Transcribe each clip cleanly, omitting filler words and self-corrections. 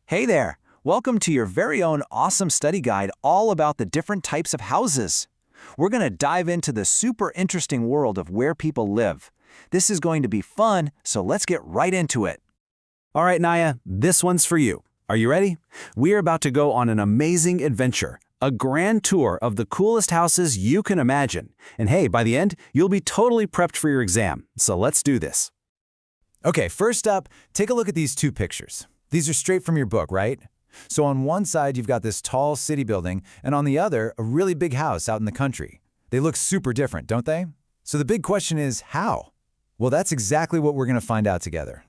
Hey there! Welcome to your very own awesome study guide all about the different types of houses. We're going to dive into the super interesting world of where people live. This is going to be fun, so let's get right into it. All right, Naya, this one's for you. Are you ready? We're about to go on an amazing adventure, a grand tour of the coolest houses you can imagine. And hey, by the end, you'll be totally prepped for your exam, so let's do this. Okay, first up, take a look at these two pictures. These are straight from your book, right? So on one side, you've got this tall city building, and on the other, a really big house out in the country. They look super different, don't they? So the big question is, how? Well, that's exactly what we're going to find out together.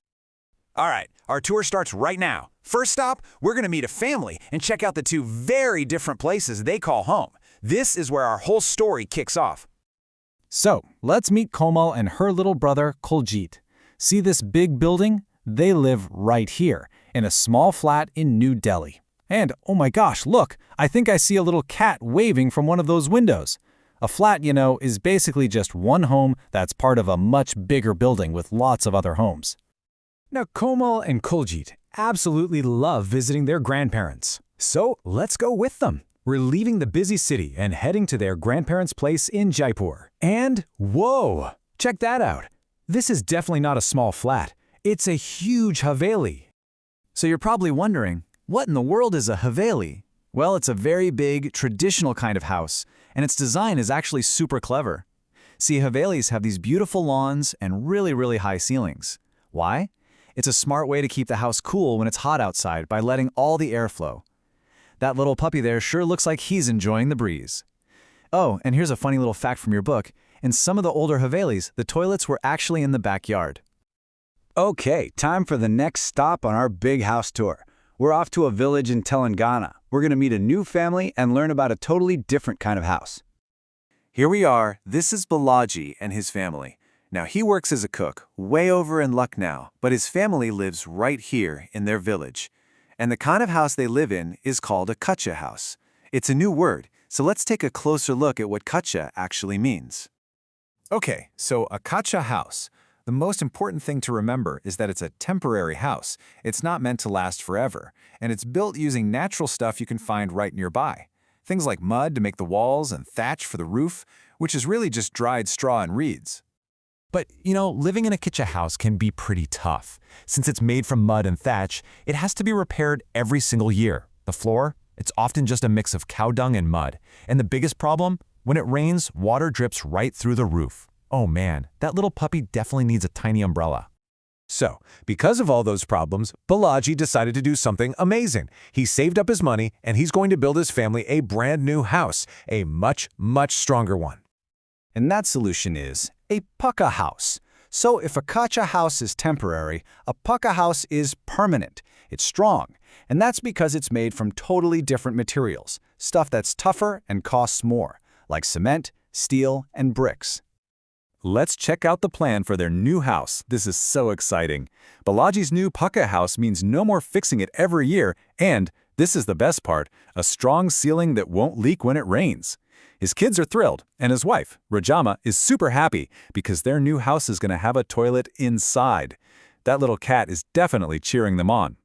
All right, our tour starts right now. First stop, we're going to meet a family and check out the two very different places they call home. This is where our whole story kicks off. So, let's meet Komal and her little brother, Kuljit. See this big building? They live right here, in a small flat in New Delhi. And, oh my gosh, look, I think I see a little cat waving from one of those windows. A flat, is basically just one home that's part of a much bigger building with lots of other homes. Now, Komal and Kuljit absolutely love visiting their grandparents. So let's go with them. We're leaving the busy city and heading to their grandparents' place in Jaipur. And, whoa, check that out. This is definitely not a small flat. It's a huge haveli. So you're probably wondering, what in the world is a haveli? Well, it's a very big, traditional kind of house, and its design is actually super clever. See, havelis have these beautiful lawns and really high ceilings. Why? It's a smart way to keep the house cool when it's hot outside by letting all the air flow. That little puppy there sure looks like he's enjoying the breeze. Oh, and here's a funny little fact from your book. In some of the older havelis, the toilets were actually in the backyard. Okay, time for the next stop on our big house tour. We're off to a village in Telangana. We're going to meet a new family and learn about a totally different kind of house. Here we are. This is Balaji and his family. Now, he works as a cook, way over in Lucknow, but his family lives right here in their village. And the kind of house they live in is called a kachcha house. It's a new word, so let's take a closer look at what kachcha actually means. Okay, so a kachcha house. The most important thing to remember is that it's a temporary house. It's not meant to last forever, and it's built using natural stuff you can find right nearby. Things like mud to make the walls and thatch for the roof, which is really just dried straw and reeds. But, living in a kachcha house can be pretty tough. Since it's made from mud and thatch, it has to be repaired every single year. The floor, it's often just a mix of cow dung and mud. And the biggest problem? When it rains, water drips right through the roof. Oh man, that little puppy definitely needs a tiny umbrella. So, because of all those problems, Balaji decided to do something amazing. He saved up his money and he's going to build his family a brand new house, a much stronger one. And that solution is a pucca house. So if a kachcha house is temporary, a pucca house is permanent. It's strong, and that's because it's made from totally different materials, stuff that's tougher and costs more, like cement, steel, and bricks. Let's check out the plan for their new house. This is so exciting. Balaji's new pucca house means no more fixing it every year, and, this is the best part, a strong ceiling that won't leak when it rains. His kids are thrilled, and his wife, Rajama, is super happy because their new house is going to have a toilet inside. That little cat is definitely cheering them on.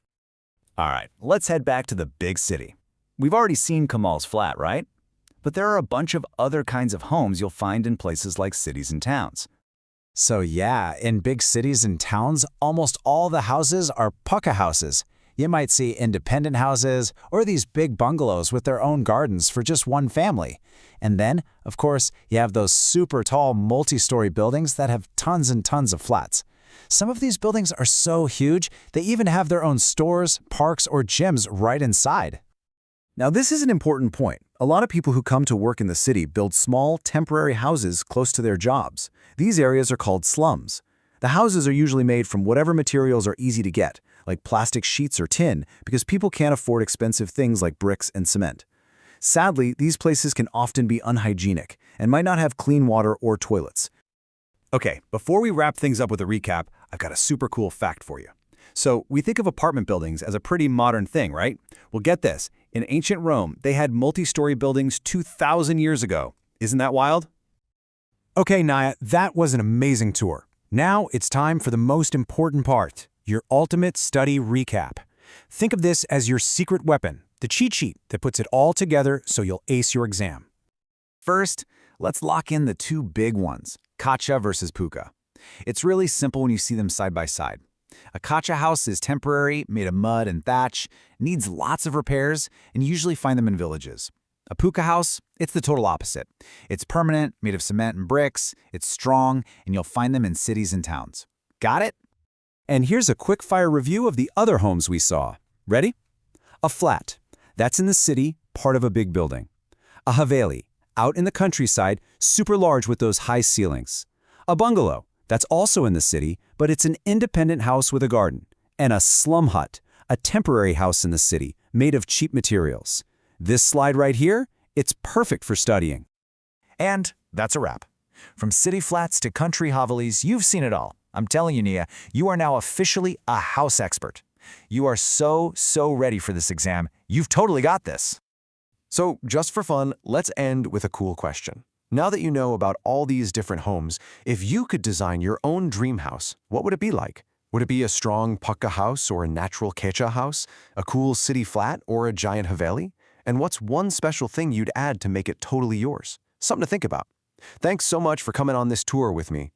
All right, let's head back to the big city. We've already seen Kamal's flat, right? But there are a bunch of other kinds of homes you'll find in places like cities and towns. So yeah, in big cities and towns, almost all the houses are pucca houses. You might see independent houses or these big bungalows with their own gardens for just one family. And then, of course, you have those super tall multi-story buildings that have tons and tons of flats. Some of these buildings are so huge, they even have their own stores, parks, or gyms right inside. Now, this is an important point. A lot of people who come to work in the city build small, temporary houses close to their jobs. These areas are called slums. The houses are usually made from whatever materials are easy to get, like plastic sheets or tin, because people can't afford expensive things like bricks and cement. Sadly, these places can often be unhygienic and might not have clean water or toilets. Okay, before we wrap things up with a recap, I've got a super cool fact for you. So, we think of apartment buildings as a pretty modern thing, right? Well, get this. In ancient Rome, they had multi-story buildings 2,000 years ago. Isn't that wild? Okay, Naya, that was an amazing tour. Now it's time for the most important part, your ultimate study recap. Think of this as your secret weapon, the cheat sheet that puts it all together so you'll ace your exam. First, let's lock in the two big ones, kachcha versus pucca. It's really simple when you see them side by side. A kachcha house is temporary, made of mud and thatch, needs lots of repairs, and you usually find them in villages. A pucca house, it's the total opposite. It's permanent, made of cement and bricks, it's strong, and you'll find them in cities and towns. Got it? And here's a quick-fire review of the other homes we saw. Ready? A flat. That's in the city, part of a big building. A haveli, out in the countryside, super large with those high ceilings. A bungalow. That's also in the city, but it's an independent house with a garden. And a slum hut, a temporary house in the city, made of cheap materials. This slide right here, it's perfect for studying. And that's a wrap. From city flats to country hovelis, you've seen it all. I'm telling you, Nia, you are now officially a house expert. You are so ready for this exam. You've totally got this. So, just for fun, let's end with a cool question. Now that you know about all these different homes, if you could design your own dream house, what would it be like? Would it be a strong pucca house or a natural kachcha house, a cool city flat or a giant haveli? And what's one special thing you'd add to make it totally yours? Something to think about. Thanks so much for coming on this tour with me.